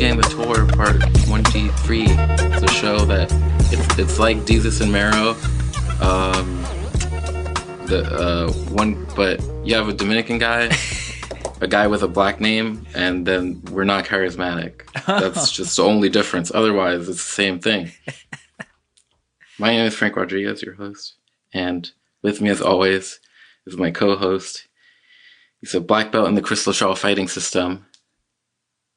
Gang the Tour Part 1G3. It's a show that it's like Jesus and Mero. But you have a Dominican guy, a guy with a black name, and then we're not charismatic. That's just the only difference. Otherwise, it's the same thing. My name is Frank Rodriguez, your host, and with me, as always, is my co-host. He's a black belt in the Crystal Shaw fighting system.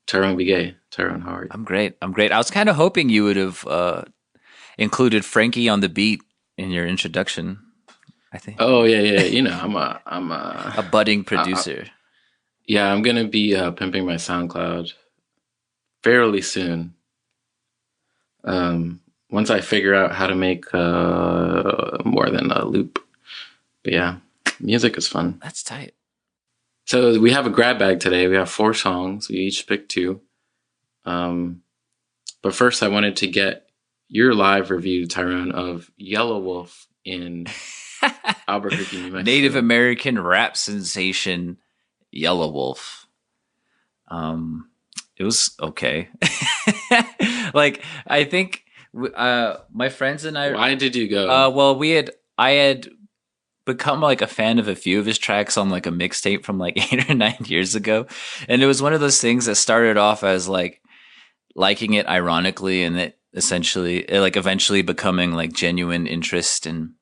Tyrone Begay. Tyrone, how are you? I'm great. I was kind of hoping you would have included Frankie on the beat in your introduction. I think. Oh yeah. You know, I'm a budding producer. I'm gonna be pimping my SoundCloud fairly soon. Once I figure out how to make more than a loop. But yeah, music is fun. That's tight. So we have a grab bag today. We have 4 songs. We each picked 2. But first I wanted to get your live review, Tyrone, of Yellow Wolf in Albuquerque, New Mexico. Native American rap sensation Yellow Wolf. It was okay. Like, I think my friends and I... Why did you go? Well, I had become like a fan of a few of his tracks on like a mixtape from like 8 or 9 years ago. And it was one of those things that started off as like liking it ironically, and it eventually becoming like genuine interest. And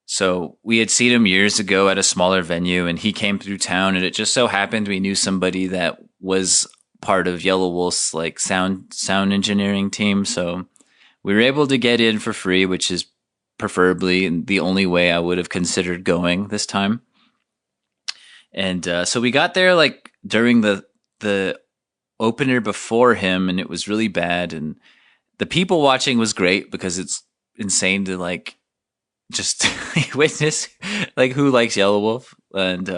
so we had seen him years ago at a smaller venue, and he came through town, and it just so happened we knew somebody that was part of Yellow Wolf's like sound engineering team. So we were able to get in for free, which is preferably the only way I would have considered going this time. And so we got there like during the opener before him, and it was really bad. And the people watching was great because it's insane to like just witness like who likes Yellow Wolf. And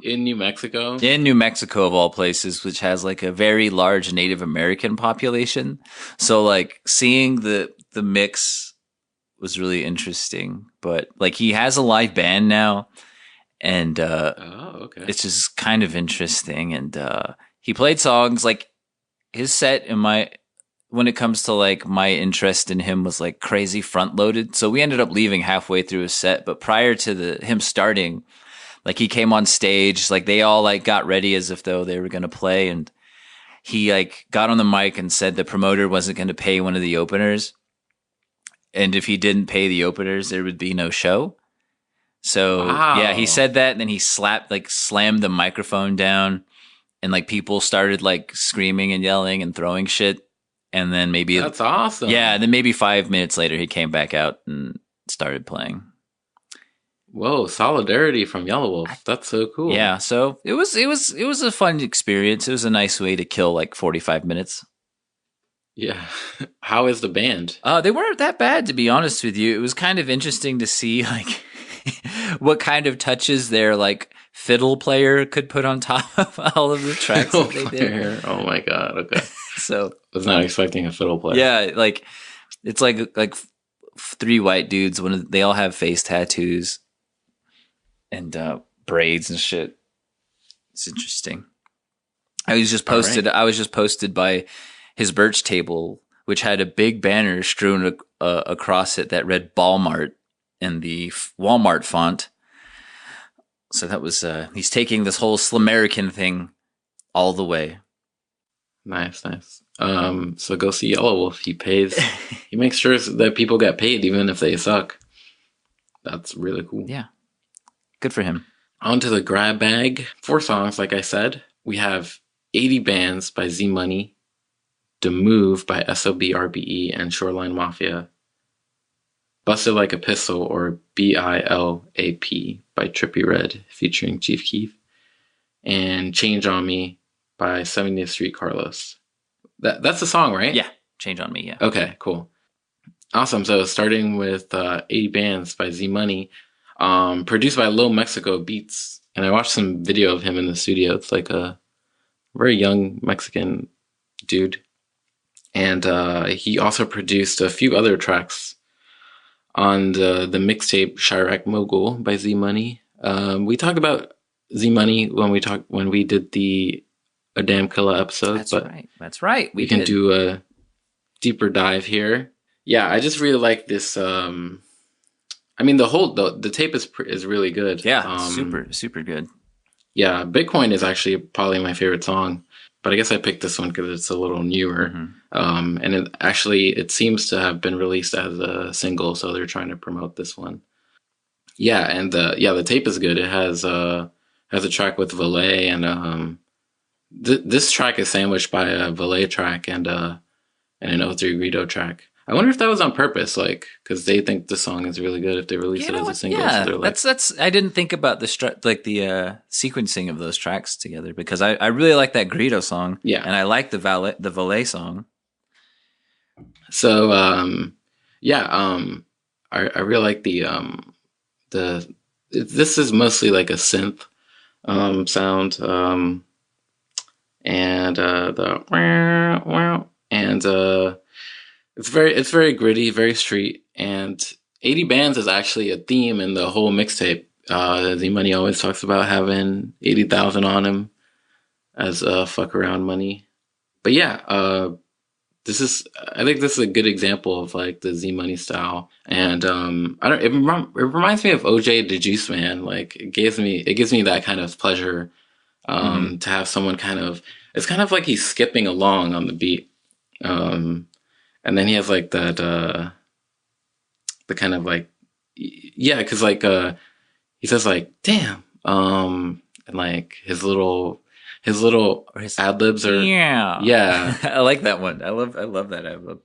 in New Mexico of all places, which has like a very large Native American population. So like seeing the mix was really interesting. But like he has a live band now, and okay. It's just kind of interesting. And he played songs like his set when it comes to like my interest in him was like crazy front loaded. So we ended up leaving halfway through his set, but prior to him starting, like he came on stage, like they all like got ready as if though they were going to play. And he like got on the mic and said the promoter wasn't going to pay one of the openers. And if he didn't pay the openers, there would be no show. So Yeah, he said that, and then he slammed the microphone down, and like people started like screaming and yelling and throwing shit. And then that's awesome. Yeah, and then maybe 5 minutes later, he came back out and started playing. Whoa, solidarity from Yellow Wolf. That's so cool. Yeah, so it was a fun experience. It was a nice way to kill like 45 minutes. Yeah. How is the band? They weren't that bad, to be honest with you. It was kind of interesting to see like what kind of touches their like fiddle player could put on top of all of the tracks that they did. Oh my god. Okay. So I was not expecting a fiddle player. Yeah, like it's like 3 white dudes. They all have face tattoos and braids and shit. It's interesting. I was just posted by his Birch table, which had a big banner strewn across it that read Walmart in the Walmart font. So that was, he's taking this whole Slamerican thing all the way. Nice. So go see Yellow Wolf. He pays, he makes sure that people get paid even if they suck. That's really cool. Yeah. Good for him. On to the grab bag. 4 songs, like I said. We have 80 Bands by Z Money, The Move by SOBxRBE and Shoreline Mafia, Busted Like a Pistol or BILAP by Trippie Red featuring Chief Keef, and Change on Me by 70th Street Carlos. That's the song, right? Yeah, Change on Me, yeah. Okay, cool. Awesome. So starting with 80 Bands by Z Money, produced by Lil Mexico Beatz. And I watched some video of him in the studio. It's like a very young Mexican dude. And he also produced a few other tracks on the mixtape Chirac Mogul by Z Money. We talked about Z Money when we did the a damn killer episode. That's but right. That's right. We can do a deeper dive here. Yeah, I just really like this. I mean, the tape is really good. Yeah, super good. Yeah, Bitcoin is actually probably my favorite song, but I guess I picked this one because it's a little newer. And it seems to have been released as a single, so they're trying to promote this one. Yeah, and the tape is good. It has a track with Valet, and this track is sandwiched by a Valet track and an O3 Guido track. I wonder if that was on purpose, like, because they think the song is really good if they release it as a single. Yeah, so like, that's. I didn't think about the sequencing of those tracks together because I really like that Greedo song. Yeah, and I like the Valet song. So I really like this is mostly like a synth sound, it's very gritty, very street, and 80 bands is actually a theme in the whole mixtape. Z Money always talks about having 80,000 on him as fuck around money. But yeah, I think this is a good example of like the Z Money style, and it reminds me of OJ the Juice Man. Like it gives me that kind of pleasure to have someone it's kind of like he's skipping along on the beat, and then he has like that the kind of like because like he says like damn, and like his little ad libs are yeah. I like that one. I love that ad lib.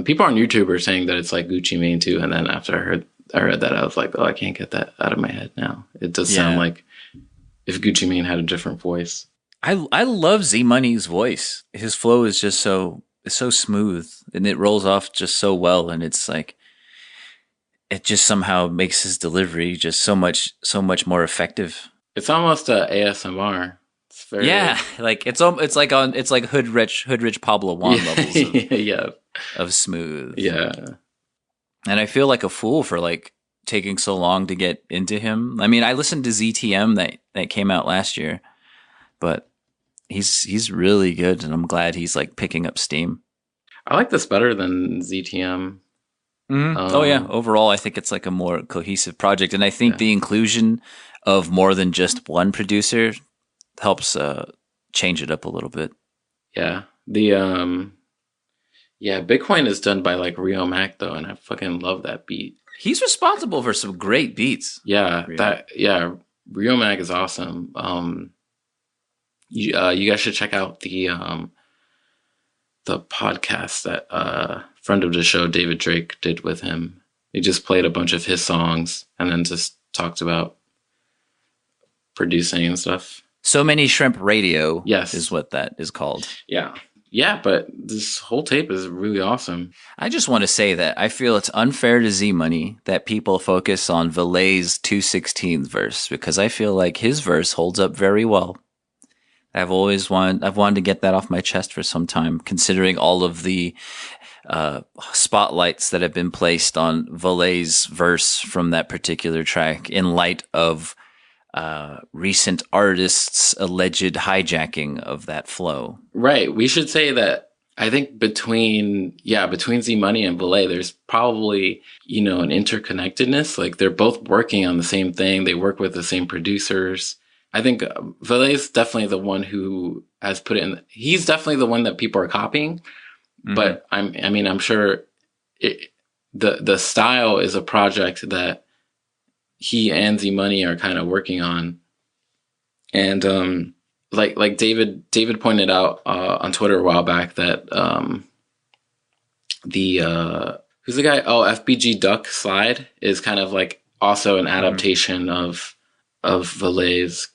People on YouTube are saying that it's like Gucci Mane too, and then after I read that, I was like, oh, I can't get that out of my head now. It does sound like if Gucci Mane had a different voice. I love Z Money's voice. His flow is just so smooth, and it rolls off just so well, and it's like it just somehow makes his delivery just so much more effective. It's almost a ASMR. It's very like it's like Hood Rich Pablo Juan levels of smooth. Yeah. And I feel like a fool for like taking so long to get into him. I mean, I listened to ZTM that came out last year, but he's really good, and I'm glad he's like picking up steam. I like this better than ZTM. Overall, I think it's like a more cohesive project, and I think the inclusion of more than just one producer helps change it up a little bit. Yeah, the Bitcoin is done by like Rio Mac though, and I fucking love that beat. He's responsible for some great beats. Yeah, Rio Mac is awesome. You guys should check out the podcast that friend of the show David Drake did with him. He just played a bunch of his songs and then just talked about producing and stuff. So Many Shrimp Radio, yes, is what that is called. Yeah, but this whole tape is really awesome. I just want to say that I feel it's unfair to Z Money that people focus on Valet's 2/16 verse, because I feel like his verse holds up very well. I've wanted to get that off my chest for some time, considering all of the spotlights that have been placed on Valet's verse from that particular track in light of recent artists' alleged hijacking of that flow. Right. We should say that I think between Z Money and Valet, there's probably, an interconnectedness. Like they're both working on the same thing. They work with the same producers. I think Valet's definitely the one who has put it in. He's definitely the one that people are copying. Mm-hmm. But I'm sure the style is a project that he and Z Money are kind of working on. And like David pointed out on Twitter a while back that who's the guy? Oh, FBG Duck Slide is kind of like also an adaptation of Valet's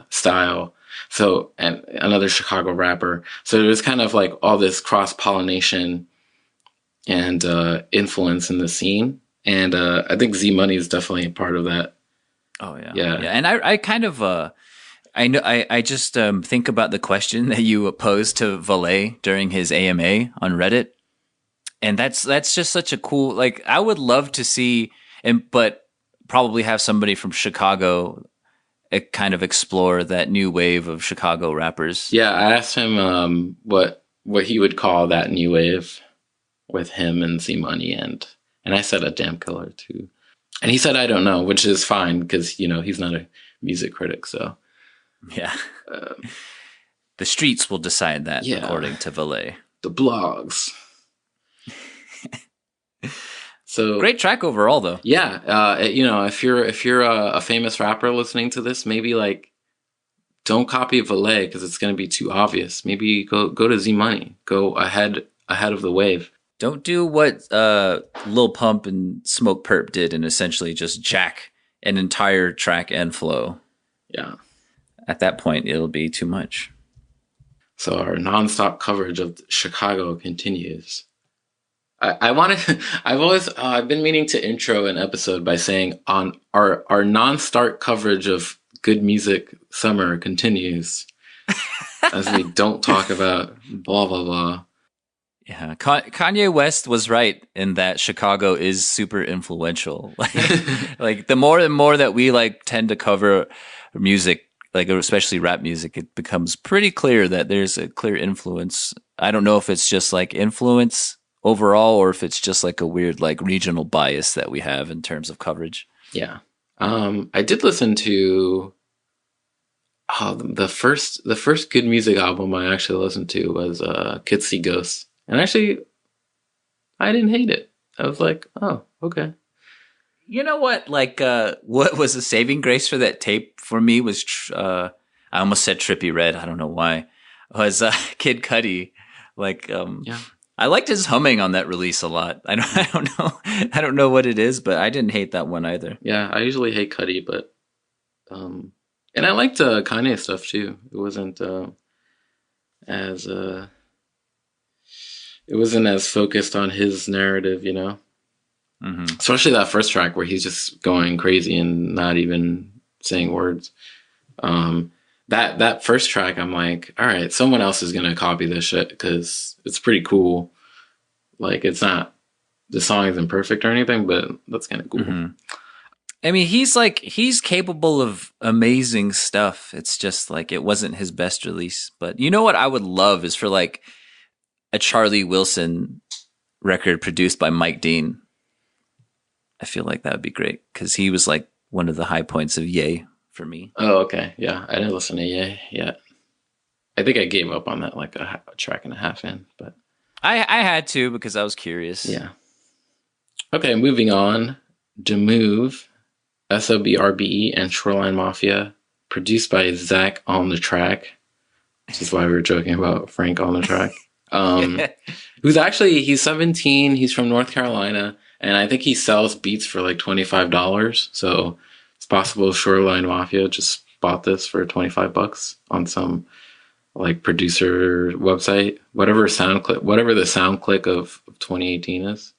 style. So, and another Chicago rapper. So there's kind of like all this cross-pollination and influence in the scene. And I think Z Money is definitely a part of that. Oh yeah. And I kind of I just think about the question that you posed to Valet during his AMA on Reddit, and that's just such a cool. Like I would love to see, but probably have somebody from Chicago kind of explore that new wave of Chicago rappers. Yeah, I asked him what he would call that new wave with him and Z Money, and I said a damn killer too. And he said I don't know, which is fine because he's not a music critic, so yeah. The streets will decide that, according to Valet. The blogs. So great track overall, though. Yeah, if you're a famous rapper listening to this, maybe like don't copy Valet because it's going to be too obvious. Maybe go to Z Money, go ahead of the wave. Don't do what Lil Pump and Smoke Perp did and essentially just jack an entire track and flow. Yeah, at that point it'll be too much. So our nonstop coverage of Chicago continues. I've been meaning to intro an episode by saying on our non-start coverage of good music summer continues as we don't talk about blah blah blah. Yeah, Kanye West was right in that Chicago is super influential. Like the more and more that we like tend to cover music, like especially rap music, it becomes pretty clear that there's a clear influence. I don't know if it's just like influence overall or if it's just like a weird like regional bias that we have in terms of coverage. Yeah. I did listen to the first good music album I actually listened to was Kids See Ghosts. And actually I didn't hate it. I was like, oh, okay. You know what? Like what was a saving grace for that tape for me was I almost said Trippie Red, I don't know why. Was Kid Cudi. Like yeah. I liked his humming on that release a lot. I don't know what it is, but I didn't hate that one either. Yeah, I usually hate Cudi, but and I liked Kanye stuff too. It wasn't as focused on his narrative, Mm-hmm. Especially that first track where he's just going crazy and not even saying words. That first track, I'm like, all right, someone else is gonna copy this shit because it's pretty cool. Like, it's not, the song isn't perfect or anything, but that's kind of cool. Mm-hmm. I mean, he's capable of amazing stuff. It's just like it wasn't his best release. But you know what I would love is for like a Charlie Wilson record produced by Mike Dean. I feel like that would be great because he was like one of the high points of Ye for me. Oh, okay. Yeah, I didn't listen to Ye yet. I think I gave up on that like a track and a half in, but I had to because I was curious. Yeah. Okay, moving on. Demove, SOBRBE, and Shoreline Mafia, produced by ZachOnTheTrack, which is why we were joking about Frank on the track. He's 17. He's from North Carolina. And I think he sells beats for like $25. So it's possible Shoreline Mafia just bought this for $25 on some like producer website, whatever the SoundClick of 2018 is.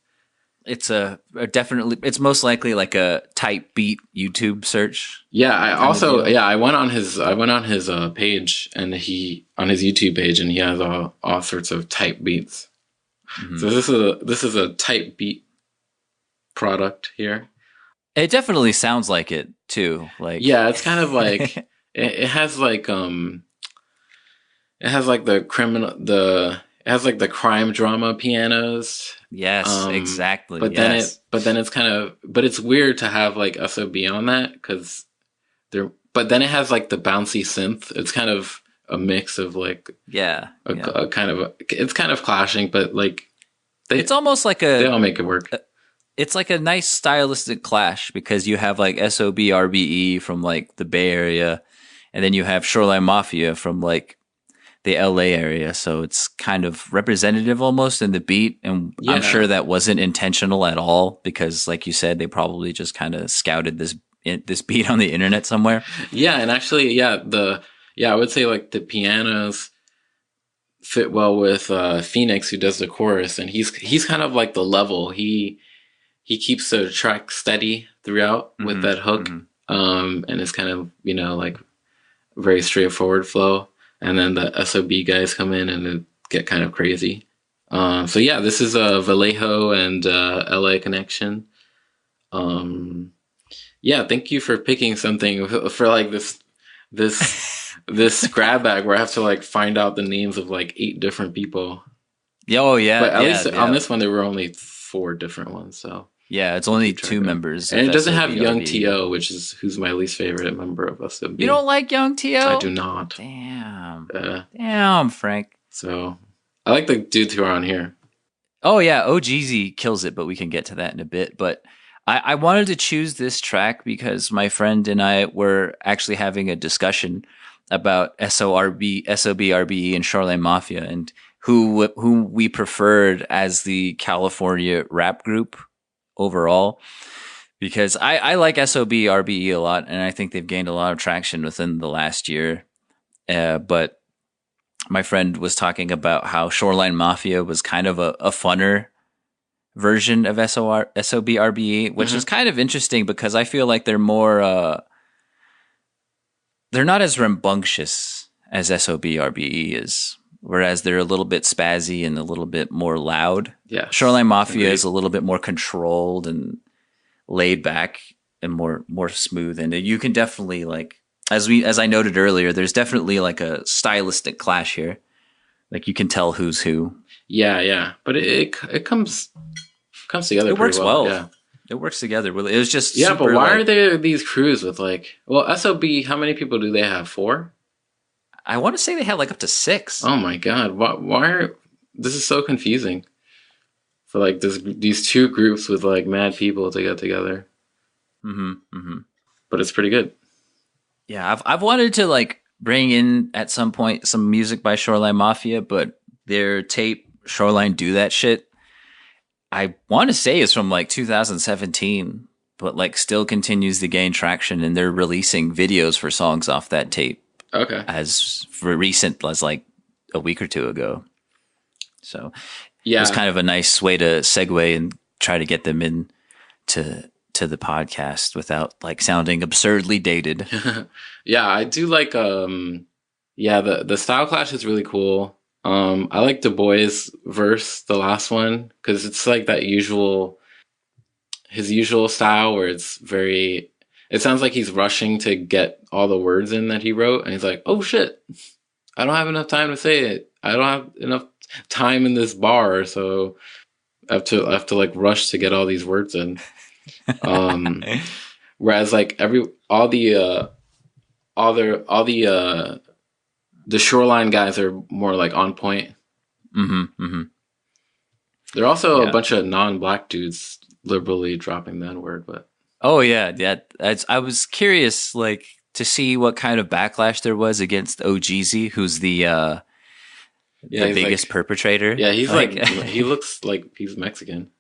It's it's most likely like a type beat YouTube search. Yeah, I went on his page and on his YouTube page and he has all sorts of type beats. Mm-hmm. So this is a type beat product here. It definitely sounds like it too. Like, yeah, it's kind of like it has like the crime drama pianos. Yes, exactly. But then it's weird to have like SOB on that because but then it has like the bouncy synth. It's kind of a mix of like it's kind of clashing, but like it's almost like they all make it work. It's like a nice stylistic clash because you have like SOBRBE from like the Bay Area, and then you have Shoreline Mafia from like the LA area. So it's kind of representative almost in the beat. And yeah. I'm sure that wasn't intentional at all because, like you said, they probably just kind of scouted this beat on the internet somewhere. Yeah, and actually, I would say like the pianos fit well with Phoenix, who does the chorus, and he's kind of like the level. He keeps the track steady throughout with that hook, and it's kind of, like very straightforward flow. And then the SOB guys come in and it get kind of crazy. So yeah, this is a Vallejo and LA connection. Yeah, thank you for picking something for like this grab bag where I have to like find out the names of like 8 different people. Oh yeah, But at yeah, least on yeah, this one there were only 4 different ones, so yeah. It's I can only keep track two of them. members And of it doesn't have Young SOBRBE. To, which is who's my least favorite member of You SOB. don't like Young I do To? not. Damn, Uh, damn, Frank. so I like the dudes who are on here. Oh yeah, OGZ kills it, but we can get to that in a bit. But I wanted to choose this track because my friend and I were actually having a discussion about SOBRBE, and Shoreline Mafia, and who we preferred as the California rap group overall. Because I like SOBRBE a lot, and I think they've gained a lot of traction within the last year. But my friend was talking about how Shoreline Mafia was kind of a funner version of SOBRBE, which is kind of interesting because I feel like they're more, they're not as rambunctious as SOBRBE is, whereas they're a little bit spazzy and a little bit more loud. Yes. Shoreline Mafia Agreed. is a little bit more controlled and laid back and more smooth. And you can definitely like, as I noted earlier, there's definitely like a stylistic clash here. Like you can tell who's who. Yeah. But it comes together It pretty works well. Yeah. It works together. It was just Yeah, super, but why like, are there these crews with like, well, SOB, how many people do they have? 4? I want to say they had like up to 6. Oh my god. Why are this is so confusing. For like these 2 groups with like mad people to get together. But it's pretty good. Yeah, I've wanted to like bring in at some point some music by Shoreline Mafia, but their tape Shoreline Do That Shit, I want to say is from like 2017, but like still continues to gain traction, and they're releasing videos for songs off that tape Okay. as for recent as like a week or 2 ago. So it Yeah. was kind of a nice way to segue and try to get them in to the podcast without like sounding absurdly dated. Yeah, I do like yeah, the style clash is really cool. I like Du Bois' verse, the last one, because it's like that his usual style where it's very, it sounds like he's rushing to get all the words in that he wrote, and he's like, oh shit, I don't have enough time to say it. I don't have enough time in this bar, so I have to like rush to get all these words in. Whereas like the Shoreline guys are more like on point. There are also a bunch of non-black dudes liberally dropping that word, but oh yeah. I was curious, like, to see what kind of backlash there was against OGZ, who's the biggest like, perpetrator. Yeah, he's like he looks like he's Mexican.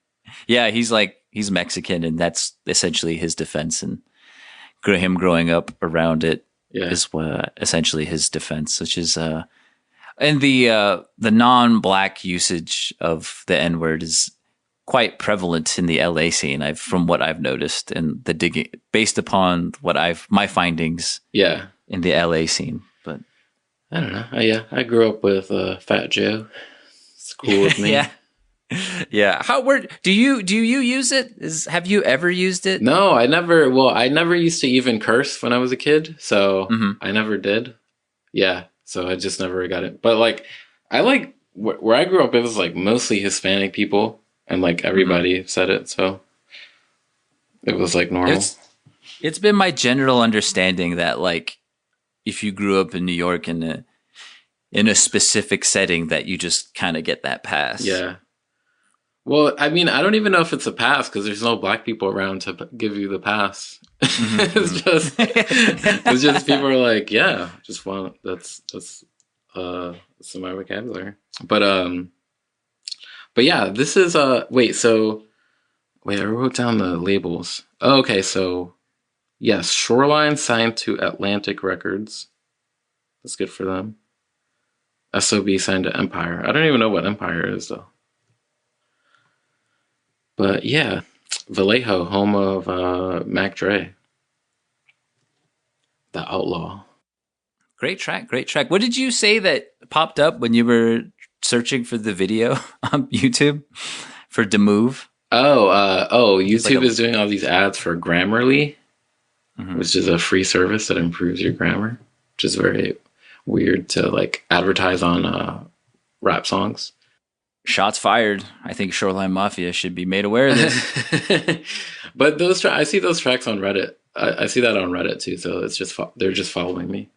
Yeah, he's Mexican, and that's essentially his defense, and him growing up around it is what essentially his defense, which is and the non-black usage of the N-word is quite prevalent in the LA scene. From what I've noticed, and the digging based upon my findings. Yeah, in the LA scene, but I don't know. I grew up with Fat Joe. It's cool with me. Yeah. Do you use it? Have you ever used it? No, I never. Well, I never used to even curse when I was a kid, so I never did. Yeah, so I just never got it. But like, I like where I grew up. It was like mostly Hispanic people, and like everybody said it, so it was like normal. It's been my general understanding that like, if you grew up in New York in a specific setting, that you just kind of get that pass. Yeah. Well, I mean, I don't even know if it's a pass because there's no black people around to give you the pass. It's just people are like, yeah, just want that's my vocabulary. But yeah, this is wait, I wrote down the labels. Oh, okay, so yes, Shoreline signed to Atlantic Records. That's good for them. SOB signed to Empire. I don't even know what Empire is though. But yeah, Vallejo, home of Mac Dre, the Outlaw. Great track. What did you say that popped up when you were searching for the video on YouTube for The Move? YouTube is doing all these ads for Grammarly. which is a free service that improves your grammar, which is very weird to like advertise on rap songs. Shots fired. I think Shoreline Mafia should be made aware of this. But I see those tracks on Reddit. I see that on Reddit too. So it's just they're just following me.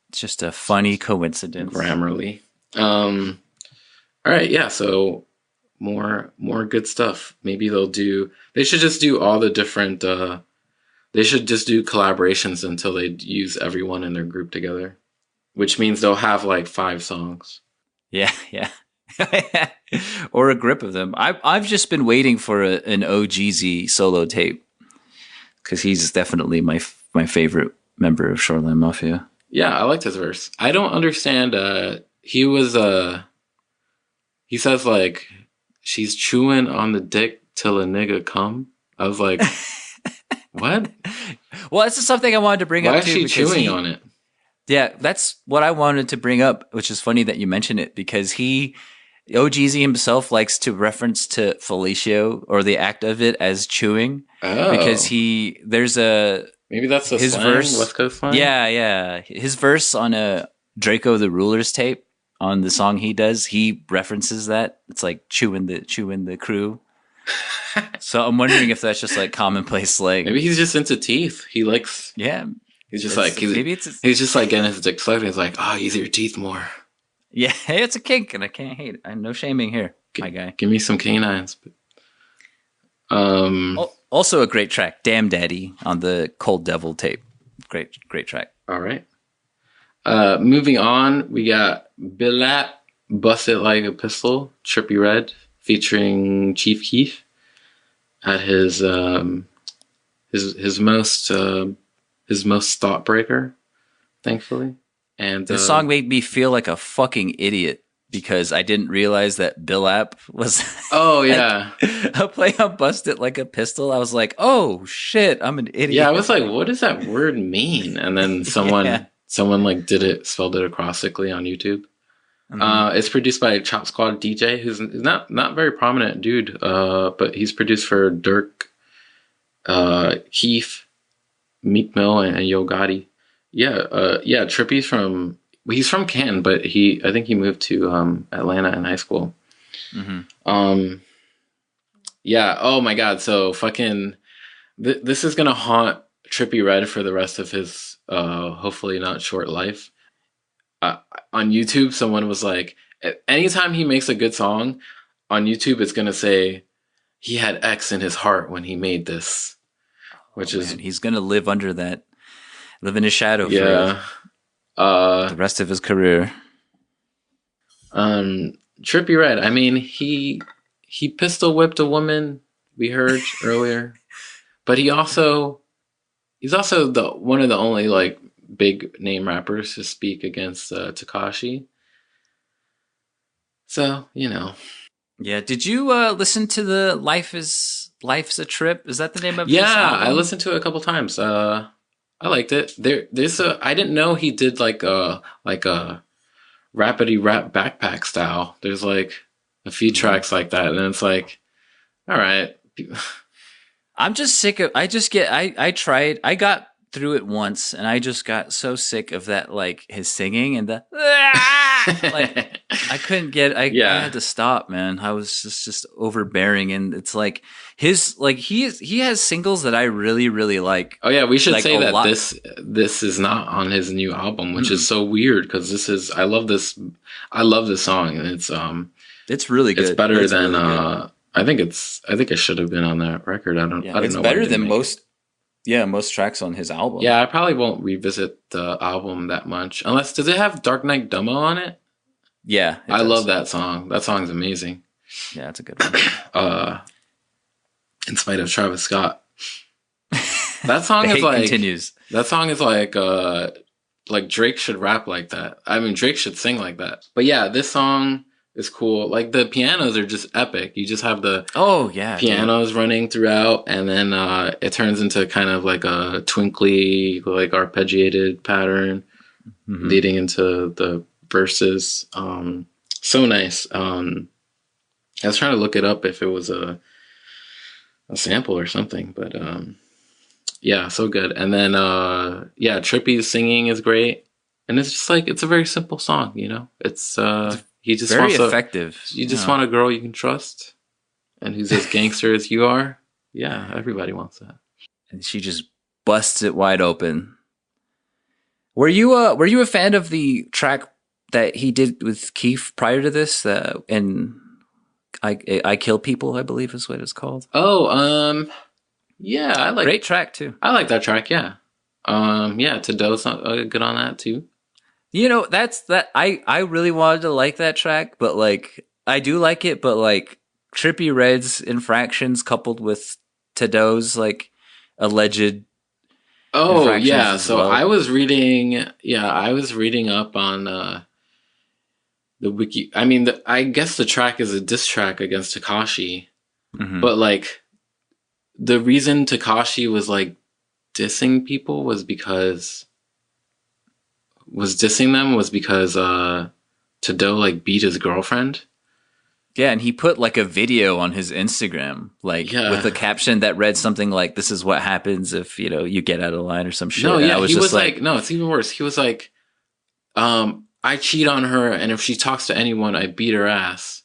It's just a funny coincidence. Grammarly. All right, yeah. So more good stuff. Maybe they should just do all the different. They should just do collaborations until they use everyone in their group together, which means they'll have like 5 songs. Yeah. Or a grip of them. I've just been waiting for an OGZ solo tape because he's definitely my favorite member of Shoreline Mafia. Yeah, I liked his verse. I don't understand. He says like, she's chewing on the dick till a nigga come. I was like, what? Well, this is something I wanted to bring up too. Why is she chewing on it? Yeah, that's what I wanted to bring up, which is funny that you mention it because OGZ himself likes to reference to fellatio or the act of it as chewing. Oh. Because maybe that's his slang, verse, West Coast slang? Yeah. His verse on a Draco the Ruler's tape on the song he does, he references that. It's like chewing the crew. So I'm wondering if that's just like commonplace slang. Maybe he's just into teeth. He likes. Yeah. He's just he's just like getting his dick sucked. He's like, use your teeth more. Yeah, hey, it's a kink, and I can't hate it. No shaming here, my guy. Give me some canines. Also a great track, Damn Daddy on the Cold Devil tape. Great track. All right. Moving on, we got BILAP, Bust It Like a Pistol, Trippie Redd, featuring Chief Keef at his most thought breaker, thankfully. And this song made me feel like a fucking idiot because I didn't realize that BILAP was oh yeah a play on Bust It Like a Pistol. I was like, oh shit, I'm an idiot. Yeah, I was like, what does that word mean? And then someone like spelled it acrostically on YouTube. Mm-hmm. It's produced by ChopSquadDJ, who's not very prominent dude, but he's produced for Dirk, Keef, Meek Mill, and Yo Gotti. Yeah, Trippie's he's from Canton, but I think he moved to Atlanta in high school. Mm-hmm. Yeah. Oh my God. So fucking, this is gonna haunt Trippie Redd for the rest of his hopefully not short life. On YouTube, someone was like, anytime he makes a good song on YouTube, it's gonna say he had X in his heart when he made this, which is he's gonna live under that. Live in his shadow for the rest of his career. Trippie Redd, I mean, he pistol whipped a woman, we heard earlier. But he's also one of the only like big name rappers to speak against Tekashi. So, you know. Yeah, did you listen to the Life's a Trip? Is that the name of his album? I listened to it a couple times. I liked it. I didn't know he did like a rapidy rap backpack style. There's like a few tracks like that, and it's like, all right. I'm just sick of. I tried. I got through it once, and I just got so sick of that, like his singing and the like. I couldn't get. I had to stop, man. I was just overbearing, and it's like he has singles that I really really like. Oh yeah, we should say that this is not on his new album, which is so weird because I love this song, and it's really good. It's better than really I think it should have been on that record. I don't know. It's better than most tracks on his album. Yeah, I probably won't revisit the album that much unless does it have Dark Knight Demo on it? Yeah, I love that song. That song's amazing. Yeah, it's a good one. In spite of Travis Scott, that song is like continues. That song is like Drake should rap like that. I mean, Drake should sing like that. But yeah, this song is cool. Like the pianos are just epic. You just have the pianos running throughout, and then it turns into kind of like a twinkly, like arpeggiated pattern, leading into the verses. So nice. I was trying to look it up if it was a sample or something, but Yeah, so good. And then yeah, Trippie's singing is great. And it's just like it's a very simple song, you know? It's It's he just very wants a effective. you just Yeah. want a girl you can trust and who's as gangster as you are. Yeah, everybody wants that. And she just busts it wide open. Were you a fan of the track that he did with Keef prior to this? And I Kill People, I believe is what it's called. Oh, yeah, Great track too. I like that track, yeah. Yeah, Tado's not good on that too. You know, that's that I really wanted to like that track, but like I do like it, but like Trippie Red's infractions coupled with Tado's like alleged Oh, infractions yeah, as so well. I was reading up on the wiki. I mean, I guess the track is a diss track against Takashi, Hmm. but like the reason Takashi was like dissing people was dissing them was because Tado like beat his girlfriend. Yeah, and he put like a video on his Instagram, like with a Yeah. caption that read something like "This is what happens if you get out of line" or some No, shit. And I yeah, was he just was like, like, no, it's even worse. He was like, I cheat on her, and if she talks to anyone, I beat her ass.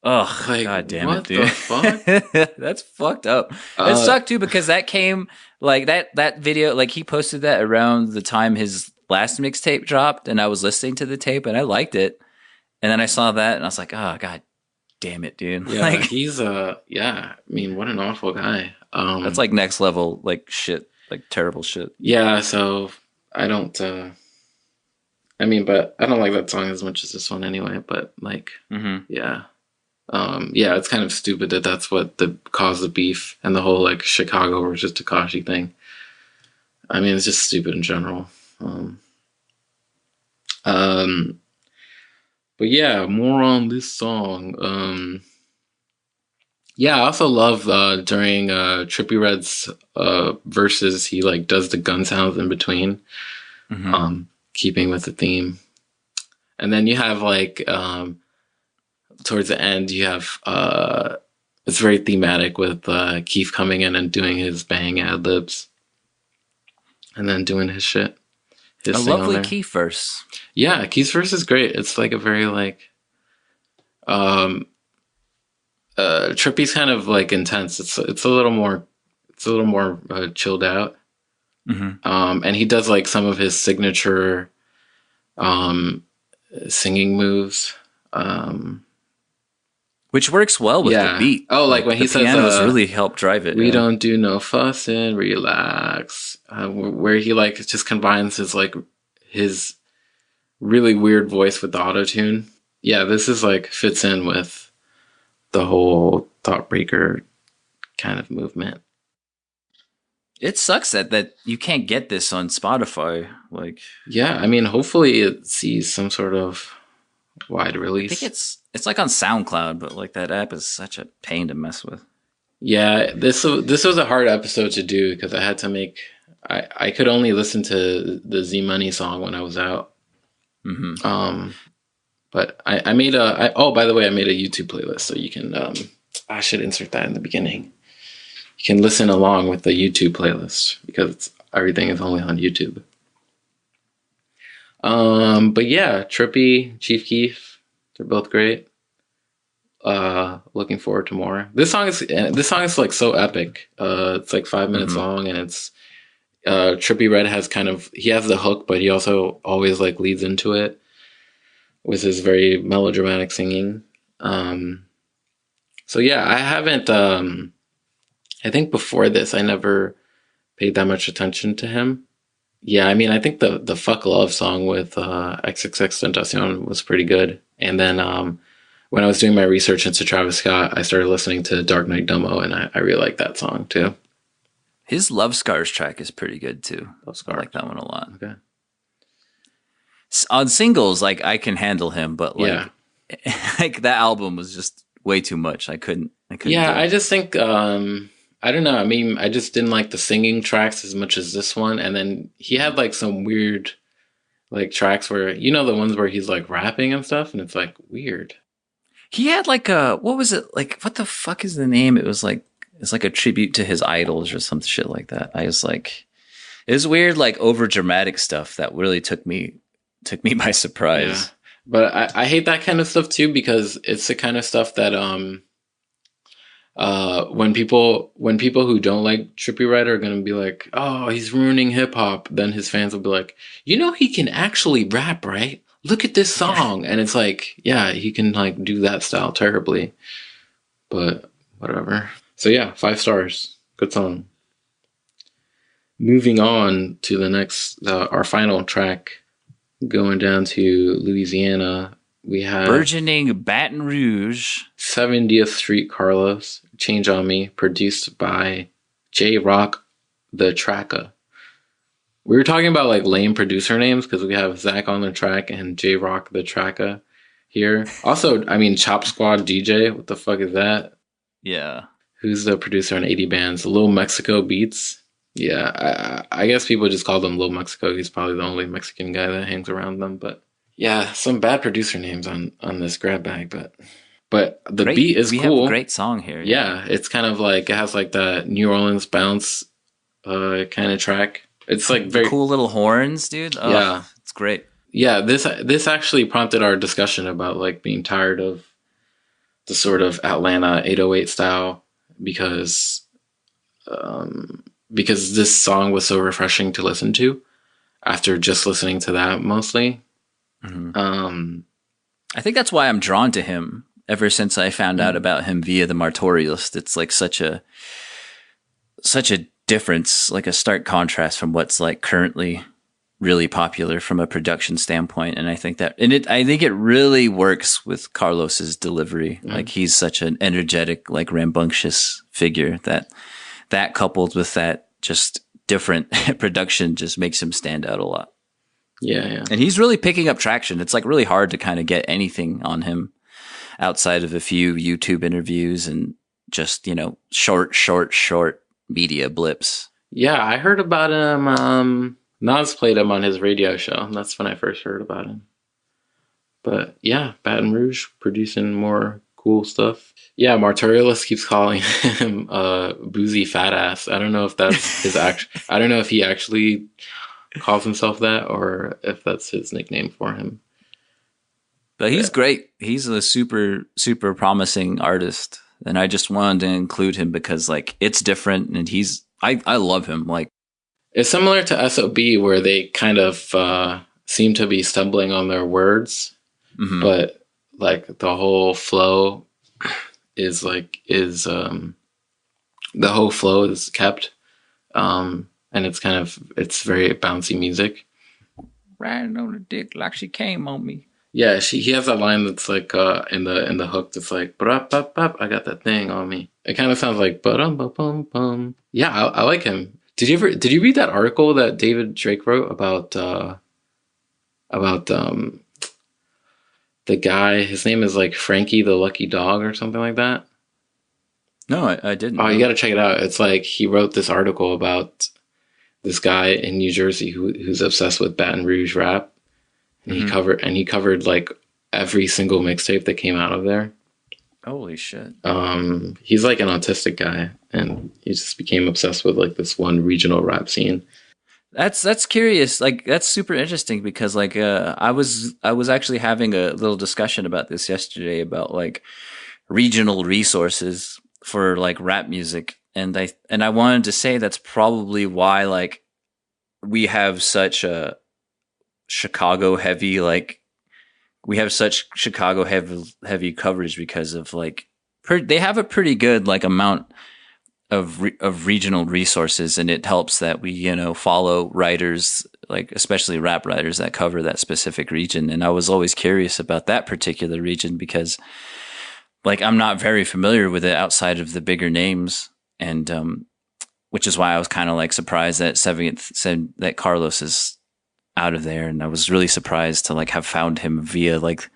"Oh, Like, god damn it, what the dude, fuck? that's fucked up." It Uh, sucked too because that came like that video, like he posted that around the time his last mixtape dropped, and I was listening to the tape and I liked it, and then I saw that and I was like, "Oh god damn it, dude!" yeah, Like he's yeah. I mean, what an awful guy. that's like next level, like shit, like terrible shit. Yeah. So I don't. I mean, but I don't like that song as much as this one anyway. But like, Hmm. yeah. Yeah, it's kind of stupid that that's what the caused the beef and the whole like Chicago versus Takashi thing. I mean, it's just stupid in general. Um, um, but yeah, more on this song. Yeah, I also love during Trippie Red's verses, he like does the gun sounds in between, Hmm. keeping with the theme. And then you have like towards the end, you have it's very thematic with Keef coming in and doing his bang ad libs, and then doing his shit, A his thing on lovely there. key verse. Yeah, Keef's verse is great. It's like a very like um Trippie's kind of like intense. It's a little more chilled out. Hmm. And he does like some of his signature um singing moves. Um Which works well with the yeah. beat. Oh, like Like when the he says pianos really help drive it. we Yeah. don't do no fussing, relax. Where he like just combines his really weird voice with the auto tune. Yeah, this is like fits in with the whole Thoughtbreaker kind of movement. It sucks that you can't get this on Spotify. Like Yeah, I mean, hopefully it sees some sort of wide I think release. it's like on SoundCloud, but like that app is such a pain to mess with. Yeah, this was a hard episode to do because I had to make I could only listen to the Z Money song when I was out. Hmm. But I made oh, by the way, I made a YouTube playlist so you can I should insert that in the beginning. You can listen along with the YouTube playlist because everything is only on YouTube. But yeah, Trippie, Chief Keef, they're both great. Looking forward to more. This song is like so epic. It's like 5 minutes Hmm. long, and it's Trippie Red has he has the hook, but he also always like leads into it with his very melodramatic singing. So yeah, I haven't. I think before this, I never paid that much attention to him. Yeah, I mean, I think the "Fuck Love" song with XXXTentacion was pretty good, and then when I was doing my research into Travis Scott, I started listening to Dark Knight Domo, and I really like that song too. His Love Scars track is pretty good too. Love I Scar. like that one a lot. Okay. On singles, like I can handle him, but Yeah. like like that album was just way too much. I couldn't Yeah, do I it. just think I don't know. I mean, I just didn't like the singing tracks as much as this one, and then he had like some weird like tracks where the ones where he's like rapping and stuff, and it's like weird. He had like a what was it like? What the fuck is the name? It was like it's like a tribute to his idols or some shit like that. I was like, it was weird, like over dramatic stuff that really took me by surprise. Yeah. But I hate that kind of stuff too, because it's the kind of stuff that when people who don't like Trippie Redd are gonna be like, oh, he's ruining hip hop, then his fans will be like, you know, he can actually rap, right? Look at this song. And it's like, yeah, he can like do that style terribly. But whatever. So yeah, 5 stars. Good song. Moving on to the next, our final track, going down to Louisiana. We have burgeoning Baton Rouge. 70th Street Carlos, Change on Me, produced by JaeRocTheTracka. We were talking about like lame producer names because we have ZachOnTheTrack and JaeRocTheTracka here. Also, I mean, ChopSquadDJ. What the fuck is that? Yeah. Who's the producer on 80 Bands? Lil Mexico Beatz. Yeah, I guess people just call them Lil Mexico. He's probably the only Mexican guy that hangs around them. But yeah, some bad producer names on this grab bag. But the beat is cool. We have a great song here. Yeah, it's kind of like, it has like the New Orleans bounce kind of track. It's like very cool little horns, dude. Oh, yeah, it's great. Yeah, this actually prompted our discussion about like being tired of the sort of Atlanta 808 style because this song was so refreshing to listen to after just listening to that mostly. Mm-hmm. I think that's why I'm drawn to him ever since I found out about him via the Martorialist. It's like such a difference, like a stark contrast from what's like currently really popular from a production standpoint. And I think I think it really works with Carlos's delivery. Like he's such an energetic, like rambunctious figure that coupled with that just different production just makes him stand out a lot. Yeah. And he's really picking up traction. It's like really hard to kind of get anything on him outside of a few YouTube interviews and just, you know, short media blips. Yeah, I heard about him. Nas played him on his radio show. That's when I first heard about him. But yeah, Baton Rouge producing more cool stuff. Yeah, Martorialist keeps calling him boozy fat ass. I don't know if that's his I don't know if he actually calls himself that or if that's his nickname for him. But he's great. He's a super, super promising artist. And I just wanted to include him because like it's different and I love him. Like it's similar to SOB where they kind of seem to be stumbling on their words, but like the whole flow is the whole flow is kept. And it's very bouncy music. Riding on the dick like she came on me. Yeah, he has that line that's like in the hook that's like "Ba-da-ba-ba, I got that thing on me." It kind of sounds like "Ba-dum-ba-bum-bum." Yeah, I like him. Did you read that article that David Drake wrote about the guy? His name is like Frankie the Lucky Dog or something like that. No, I didn't. Oh, you got to check it out. It's like he wrote this article about this guy in New Jersey who's obsessed with Baton Rouge rap. And he covered like every single mixtape that came out of there. Holy shit. He's like an autistic guy and he just became obsessed with like this one regional rap scene. That's curious. Like that's super interesting because like I was actually having a little discussion about this yesterday about like regional resources for like rap music and I wanted to say that's probably why like we have such a Chicago heavy, like we have such Chicago heavy coverage because of like they have a pretty good like amount of regional resources, and it helps that we, you know, follow writers, like especially rap writers that cover that specific region. And I was always curious about that particular region because like I'm not very familiar with it outside of the bigger names, and which is why I was kind of like surprised that said that Carlos is out of there, and I was really surprised to like have found him via like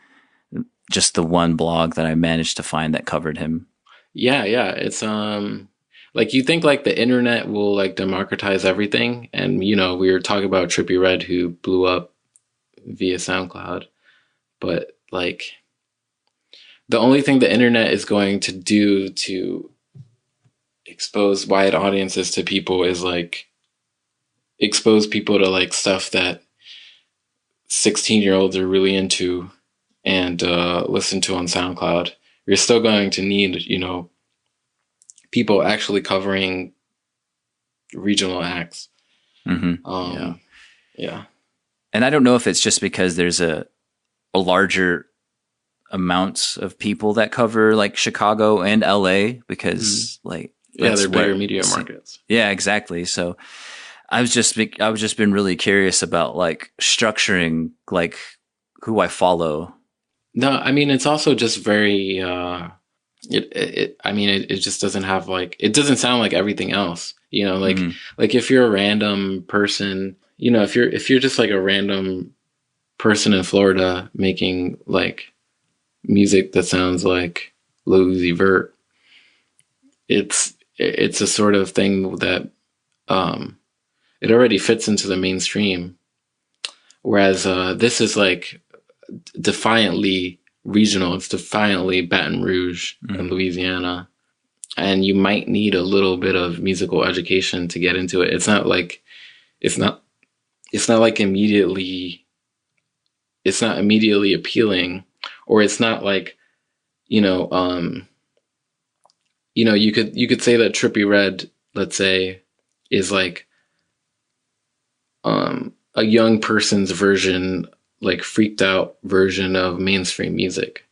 just the one blog that I managed to find that covered him. Yeah, it's like you think like the internet will like democratize everything, and you know we were talking about Trippie Redd who blew up via SoundCloud, but like the only thing the internet is going to do to expose wide audiences to people is like expose people to like stuff that 16-year-olds are really into and listen to on SoundCloud. You're still going to need, you know, people actually covering regional acts. Yeah. And I don't know if it's just because there's a larger amount of people that cover like Chicago and LA because like they're bigger media markets. Yeah, exactly. So I was just been really curious about like structuring like who I follow. No, I mean it's also just very it just doesn't have like, it doesn't sound like everything else, you know, like like if you're a random person, you know, if you're just like a random person in Florida making like music that sounds like Lil Uzi Vert, it's a sort of thing that it already fits into the mainstream, whereas this is like defiantly regional. It's defiantly Baton Rouge and Louisiana, and you might need a little bit of musical education to get into it. It's not like immediately appealing, or it's not like, you know, you could say that Trippie Redd, let's say, is like a young person's version, like freaked out version of mainstream music,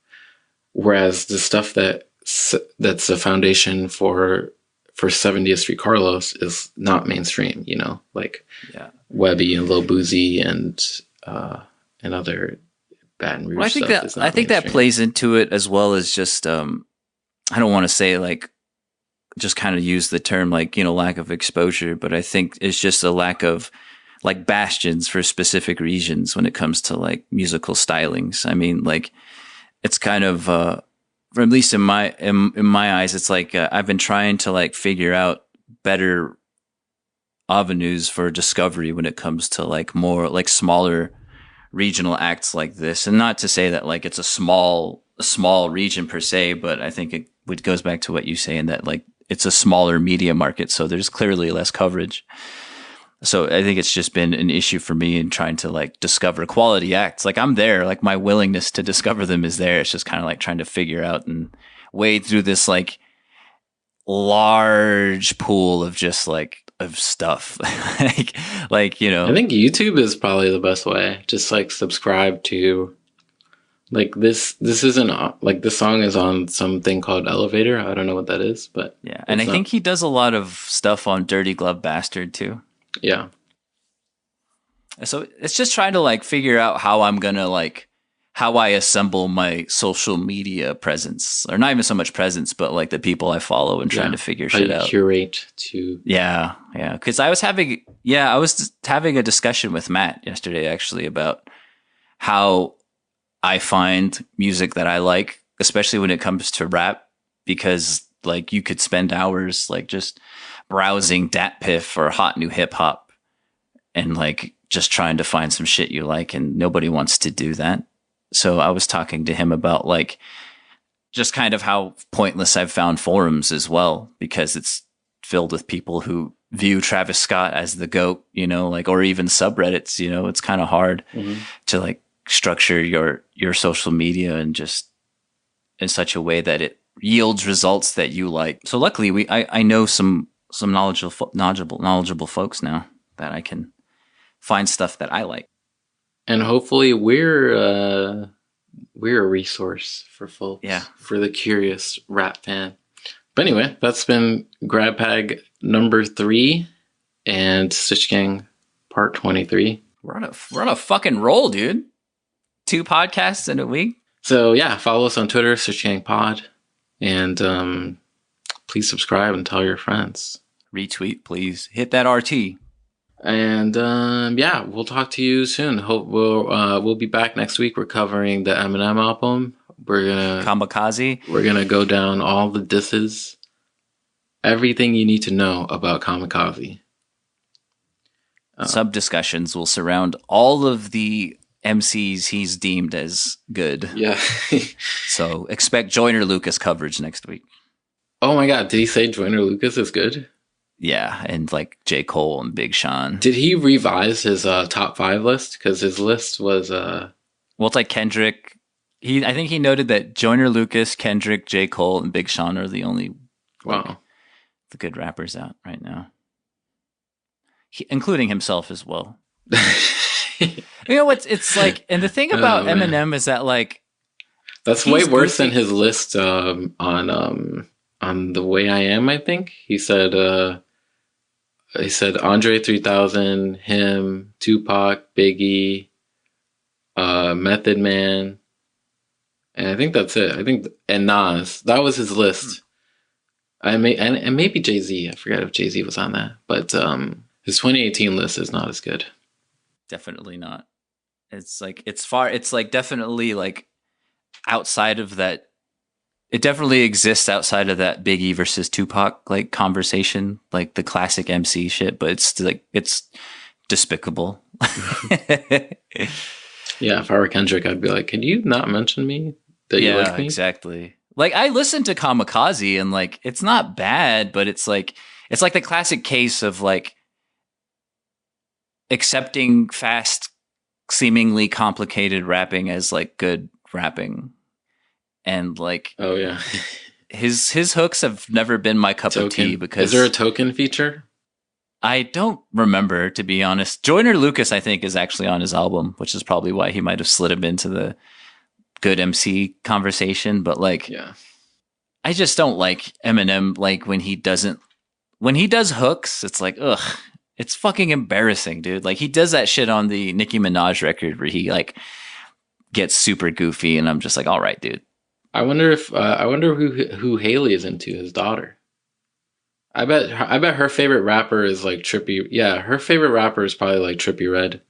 whereas the stuff that's the foundation for 70th Street Carlos is not mainstream, you know, like Webby and Lil Boozy and other Baton Rouge stuff. I think that plays into it as well as just I don't want to say like just kind of use the term like, you know, lack of exposure, but I think it's just a lack of like bastions for specific regions when it comes to like musical stylings. I mean, like it's kind of or at least in my eyes, it's like I've been trying to like figure out better avenues for discovery when it comes to like more like smaller regional acts like this. And not to say that like it's a small region per se, but I think it goes back to what you say in that like it's a smaller media market, so there's clearly less coverage. So I think it's just been an issue for me in trying to like discover quality acts. Like I'm there, like my willingness to discover them is there. It's just kind of like trying to figure out and wade through this like large pool of just like of stuff. like, you know, I think YouTube is probably the best way. Just like subscribe to like this isn't like this song is on something called Elevator. I don't know what that is, but yeah. And I think he does a lot of stuff on Dirty Glove Bastard too. Yeah. So it's just trying to like figure out how I'm going to like how I assemble my social media presence, or not even so much presence, but like the people I follow and trying to figure shit out. Curate to. Yeah. Yeah. Cause I was having a discussion with Matt yesterday actually about how I find music that I like, especially when it comes to rap, because like you could spend hours like just browsing DatPiff or hot new hip hop and like just trying to find some shit you like, and nobody wants to do that. So I was talking to him about like just kind of how pointless I've found forums as well, because it's filled with people who view Travis Scott as the GOAT, you know, like, or even subreddits, you know, it's kind of hard to like structure your social media and just in such a way that it yields results that you like. So luckily I know some knowledgeable folks now that I can find stuff that I like. And hopefully we're a resource for folks, for the curious rap fan. But anyway, that's been Grab Bag number 3 and Stitch Gang part 23. We're on a fucking roll, dude. 2 podcasts in a week. So yeah, follow us on Twitter, Stitch Gang Pod, and please subscribe and tell your friends. Retweet, please. Hit that RT. And yeah, we'll talk to you soon. Hope we'll be back next week. We're covering the Eminem album. We're gonna Kamikaze. We're gonna go down all the disses, everything you need to know about Kamikaze. Sub discussions will surround all of the MCs he's deemed as good. Yeah. So expect Joyner Lucas coverage next week. Oh my god, did he say Joyner Lucas is good? Yeah, and like J. Cole and Big Sean. Did he revise his top 5 list? Because his list was well, it's like Kendrick. I think he noted that Joyner Lucas, Kendrick, J. Cole, and Big Sean are the only wow. the good rappers out right now, including himself as well. You know what's it's like, and the thing about Eminem is that like that's way worse than his list on The Way I Am. I think he said Andre 3000, him, Tupac, Biggie, Method Man, and I think that's it. I think and Nas. That was his list. And maybe Jay-Z. I forgot if Jay-Z was on that, but his 2018 list is not as good. Definitely not. It's like it's like definitely like outside of that. It definitely exists outside of that Biggie versus Tupac like conversation, like the classic MC shit. But it's like it's despicable. Yeah, if I were Kendrick, I'd be like, "Can you not mention me that you like me?" Yeah, exactly. Like I listened to Kamikaze and like it's not bad, but it's like the classic case of like accepting fast, seemingly complicated rapping as like good rapping. And like, oh yeah, his hooks have never been my cup of tea because is there a token feature? I don't remember, to be honest. Joyner Lucas, I think, is actually on his album, which is probably why he might have slid him into the good MC conversation. But like, yeah, I just don't like Eminem. Like when he does hooks, it's like, ugh, it's fucking embarrassing, dude. Like he does that shit on the Nicki Minaj record where he like gets super goofy, and I'm just like, all right, dude. I wonder who Haley is into, his daughter. I bet her favorite rapper is like Trippie. Yeah, her favorite rapper is probably like Trippie Redd.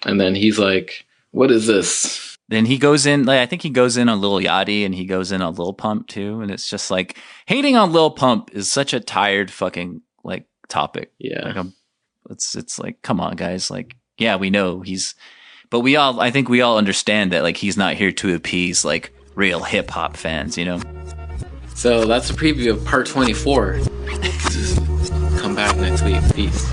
And then he's like, "What is this?" Then he goes in, like I think he goes in on Lil Yachty, and he goes in on Lil Pump too. And it's just like hating on Lil Pump is such a tired fucking like topic. Yeah, like it's like, come on, guys. Like, yeah, we know but I think we all understand that like he's not here to appease like real hip hop fans, you know? So that's a preview of part 24. Come back next week. Peace.